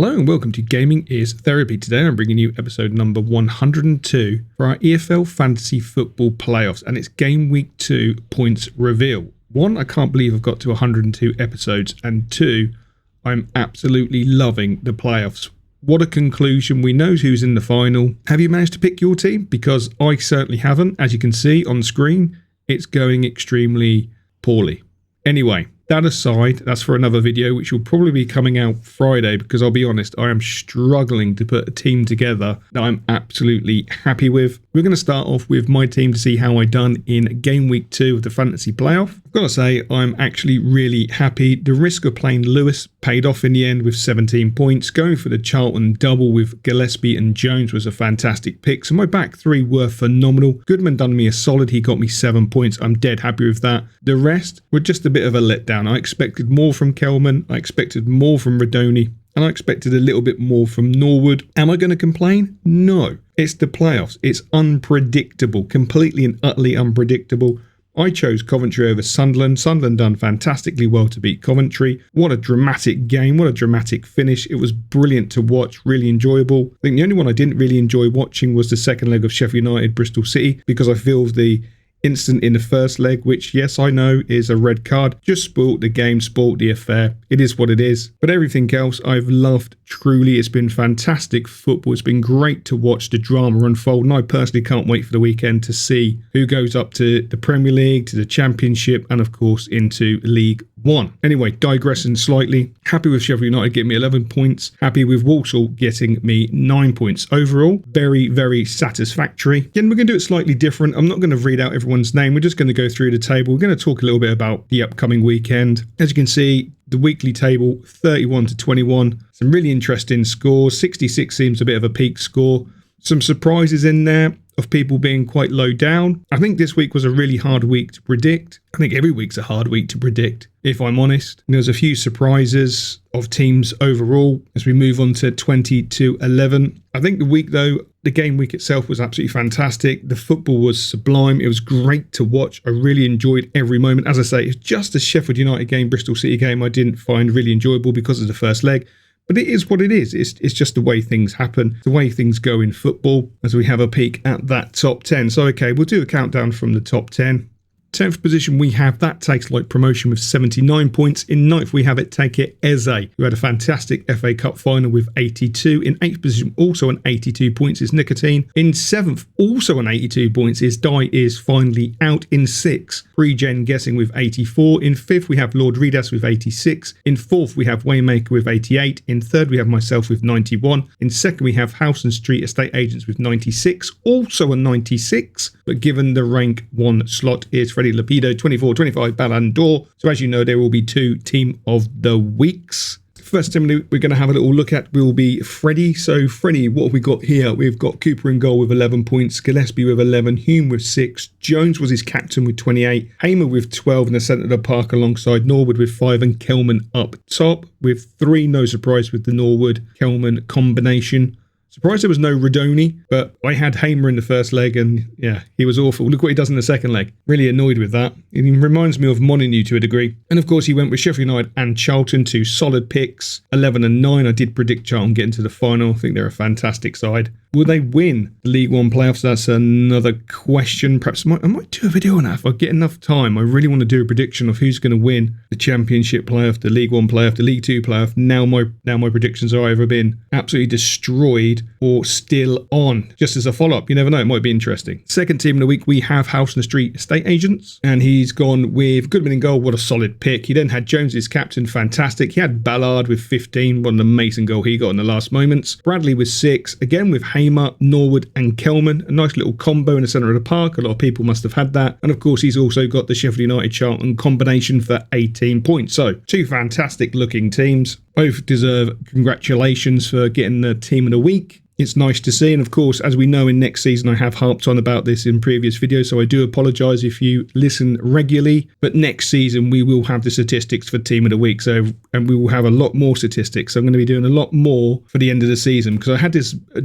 Hello and welcome to Gaming is Therapy. Today I'm bringing you episode number 102 for our EFL Fantasy Football Playoffs, and it's Game Week 2 points reveal. One, I can't believe I've got to 102 episodes, and two, I'm absolutely loving the playoffs. What a conclusion. We know who's in the final. Have you managed to pick your team? Because I certainly haven't. As you can see on screen, it's going extremely poorly. Anyway, that aside, that's for another video, which will probably be coming out Friday, because I'll be honest, I am struggling to put a team together that I'm absolutely happy with. We're going to start off with my team to see how I done in Game Week 2 of the Fantasy Playoff. I've got to say, I'm actually really happy. The risk of playing Lewis paid off in the end with 17 points. Going for the Charlton double with Gillespie and Jones was a fantastic pick. So my back three were phenomenal. Goodman done me a solid. He got me 7 points. I'm dead happy with that. The rest were just a bit of a letdown. I expected more from Kelman. I expected more from Radoni. And I expected a little bit more from Norwood. Am I going to complain? No. It's the playoffs. It's unpredictable. Completely and utterly unpredictable. I chose Coventry over Sunderland. Sunderland done fantastically well to beat Coventry. What a dramatic game. What a dramatic finish. It was brilliant to watch. Really enjoyable. I think the only one I didn't really enjoy watching was the second leg of Sheffield United Bristol City, because I feel the incident in the first leg, which, yes, I know is a red card, just spoilt the game, spoilt the affair. It is what it is. But everything else I've loved truly. It's been fantastic football. It's been great to watch the drama unfold, and I personally can't wait for the weekend to see who goes up to the Premier League, to the Championship, and of course into League One. Anyway, digressing slightly, happy with Sheffield United getting me 11 points, happy with Walsall getting me 9 points. Overall, very, very satisfactory. Again, we're going to do it slightly different. I'm not going to read out everyone's name. We're just going to go through the table. We're going to talk a little bit about the upcoming weekend. As you can see, the weekly table, 31 to 21. Some really interesting scores. 66 seems a bit of a peak score. Some surprises in there of people being quite low down. I think this week was a really hard week to predict. I think every week's a hard week to predict, if I'm honest. And there's a few surprises of teams overall as we move on to 20 to 11. I think the week, though, the game week itself was absolutely fantastic. The football was sublime. It was great to watch. I really enjoyed every moment. As I say, it's just the Sheffield United game, Bristol City game I didn't find really enjoyable because of the first leg. But it is what it is. It's just the way things happen, the way things go in football, as we have a peek at that top 10. So, okay, we'll do a countdown from the top 10. 10th position we have that takes like promotion with 79 points. In 9th we have it take it Eze, who had a fantastic FA Cup final with 82. In 8th position also on 82 points is Nicotine. In 7th also on 82 points is Die Is Finally Out. In 6th Pre-Gen Guessing with 84. In 5th we have Lord Redas with 86. In 4th we have Waymaker with 88. In 3rd we have myself with 91. In 2nd we have House and Street Estate Agents with 96. Also a 96, but given the rank 1 slot is Freddie Lapido, 24-25 Ballon d'Or. So as you know, there will be 2 Team of the Weeks. First team we're going to have a little look at will be Freddie. So Freddie, what have we got here? We've got Cooper in goal with 11 points, Gillespie with 11, Hume with 6, Jones was his captain with 28, Hamer with 12 in the centre of the park alongside Norwood with 5, and Kelman up top with 3. No surprise with the Norwood-Kelman combination. Surprised there was no Radoni, but I had Hamer in the first leg, and yeah, he was awful. Look what he does in the second leg. Really annoyed with that. It reminds me of Molyneux to a degree. And of course, he went with Sheffield United and Charlton, 2 solid picks. 11 and 9. I did predict Charlton getting to the final. I think they're a fantastic side. Will they win the League One playoffs? That's another question. Perhaps I might do a video on that if I get enough time. I really want to do a prediction of who's going to win the Championship playoff, the League One playoff, the League Two playoff. Now my predictions are either been absolutely destroyed or still on. Just as a follow-up, you never know, it might be interesting. Second team of the week, we have House and Street Estate Agents, and he's gone with Goodman in goal. What a solid pick. He then had Jones as captain, fantastic. He had Ballard with 15. What an amazing goal he got in the last moments. Bradley with 6, again with Hamer, Norwood and Kelman. A nice little combo in the centre of the park. A lot of people must have had that. And of course, he's also got the Sheffield United Charlton combination for 18 points. So 2 fantastic looking teams. Both deserve congratulations for getting the team of the week. it's nice to see. And of course, as we know, in next season, I have harped on about this in previous videos, so I do apologise if you listen regularly. But next season, we will have the statistics for Team of the Week, and we will have a lot more statistics. So I'm going to be doing a lot more for the end of the season, because I had this I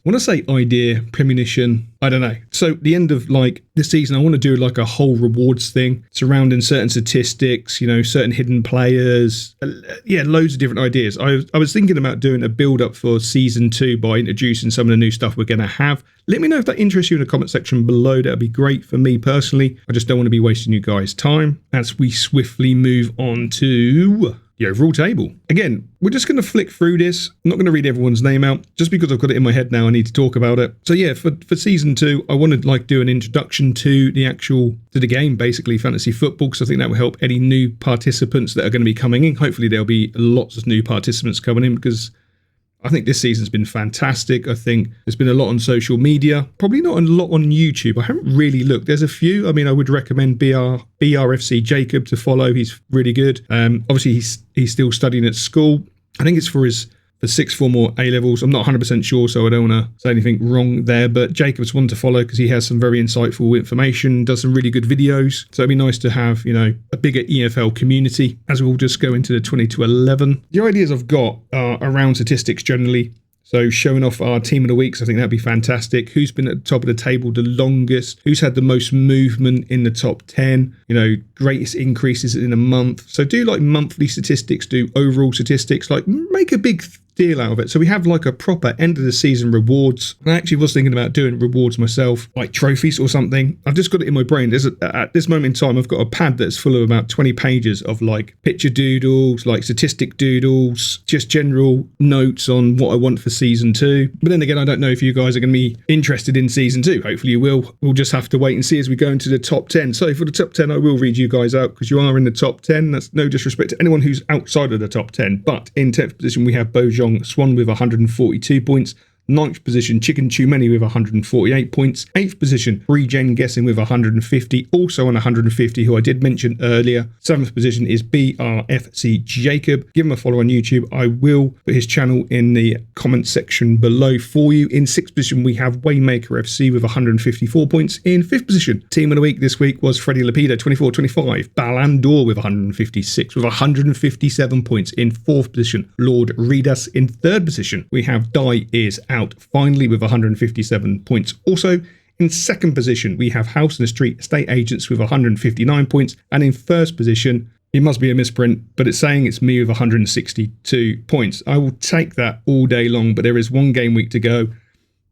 want to say idea, premonition, I don't know. So the end of like this season, I want to do like a whole rewards thing surrounding certain statistics, certain hidden players. Yeah, loads of different ideas. I was thinking about doing a build up for season 2 by introducing some of the new stuff we're going to have. Let me know if that interests you in the comment section below. That'd be great for me personally. I just don't want to be wasting you guys' time as we swiftly move on to the overall table. Again, we're just going to flick through this. I'm not going to read everyone's name out just because I've got it in my head now. I need to talk about it. So yeah, for season 2, I want to do an introduction to the game, basically fantasy football, because I think that will help any new participants that are going to be coming in. Hopefully there'll be lots of new participants coming in, because I think this season's been fantastic. I think there's been a lot on social media, probably not a lot on YouTube. I haven't really looked. There's a few. I mean, I would recommend BRFC Jacob to follow. He's really good. Obviously, he's still studying at school. I think it's for sixth form or A-levels. I'm not 100% sure, so I don't want to say anything wrong there. But Jacob's one to follow because he has some very insightful information, does some really good videos. So it'd be nice to have, a bigger EFL community as we'll just go into the 20-11. The ideas I've got are around statistics generally. So showing off our team of the weeks, I think that'd be fantastic. Who's been at the top of the table the longest? Who's had the most movement in the top 10? Greatest increases in a month. So do like monthly statistics, do overall statistics, like make a big deal out of it. So we have like a proper end of the season rewards. I actually was thinking about doing rewards myself, like trophies or something. I've just got it in my brain. At this moment in time, I've got a pad that's full of about 20 pages of like picture doodles, like statistic doodles, just general notes on what I want for season 2. But then again, I don't know if you guys are going to be interested in season 2. Hopefully you will. We'll just have to wait and see as we go into the top 10. So for the top 10, I will read you guys out because you are in the top 10. That's no disrespect to anyone who's outside of the top 10. But in 10th position, we have Bojong Swan with 142 points. 9th position, Chicken Too Many with 148 points. 8th position, Regen Guessing with 150, also on 150, who I did mention earlier. 7th position is BRFC Jacob. Give him a follow on YouTube. I will put his channel in the comment section below for you. In 6th position, we have Waymaker FC with 154 points. In 5th position, team of the week this week was Freddie Lapido, 24-25. Balandor with 156, with 157 points. In 4th position, Lord Redas. In 3rd position, we have Die Is Out finally with 157 points. Also in 2nd position, we have House in the Street Estate Agents with 159 points. And in 1st position, it must be a misprint, but it's saying it's me with 162 points. I will take that all day long, but there is one game week to go.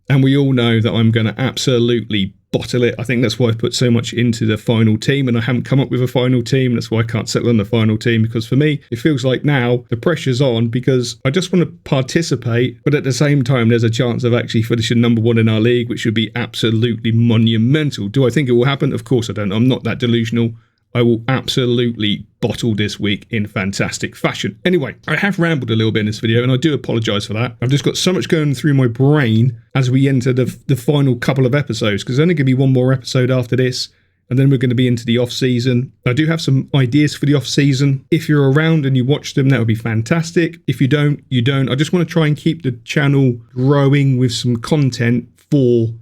And we all know that I'm going to absolutely bottle it. I think that's why I put so much into the final team, and I haven't come up with a final team. That's why I can't settle on the final team, because for me, it feels like now the pressure's on because I just want to participate, but at the same time, there's a chance of actually finishing number 1 in our league, which would be absolutely monumental. Do I think it will happen? Of course I don't. I'm not that delusional. I will absolutely bottle this week in fantastic fashion. Anyway, I have rambled a little bit in this video, and I do apologise for that. I've just got so much going through my brain as we enter the final couple of episodes, because there's only going to be one more episode after this, and then we're going to be into the off-season. I do have some ideas for the off-season. If you're around and you watch them, that would be fantastic. If you don't, you don't. I just want to try and keep the channel growing with some content for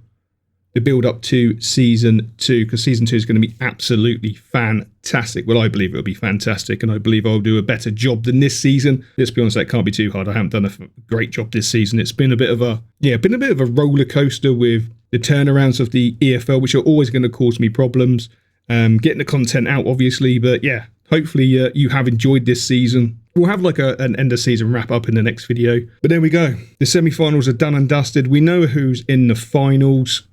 the build up to season 2, because season 2 is going to be absolutely fantastic. Well, I believe it'll be fantastic, and I believe I'll do a better job than this season. Let's be honest, that can't be too hard. I haven't done a great job this season. It's been a bit of a roller coaster with the turnarounds of the EFL, which are always going to cause me problems. Getting the content out, obviously, but yeah, hopefully you have enjoyed this season. We'll have like an end of season wrap up in the next video. But there we go. The semi-finals are done and dusted. We know who's in the finals.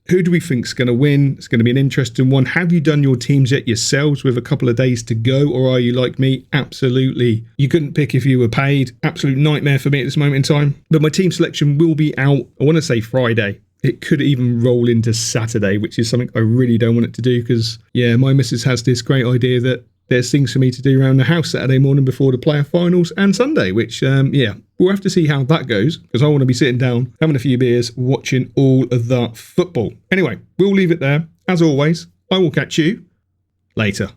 Who do we think is going to win? It's going to be an interesting one. Have you done your teams yet yourselves with a couple of days to go? Or are you like me? Absolutely. You couldn't pick if you were paid. Absolute nightmare for me at this moment in time. But my team selection will be out, I want to say Friday. It could even roll into Saturday, which is something I really don't want it to do because, yeah, my missus has this great idea that there's things for me to do around the house Saturday morning before the playoff finals and Sunday, which, yeah, we'll have to see how that goes because I want to be sitting down, having a few beers, watching all of the football. Anyway, we'll leave it there. As always, I will catch you later.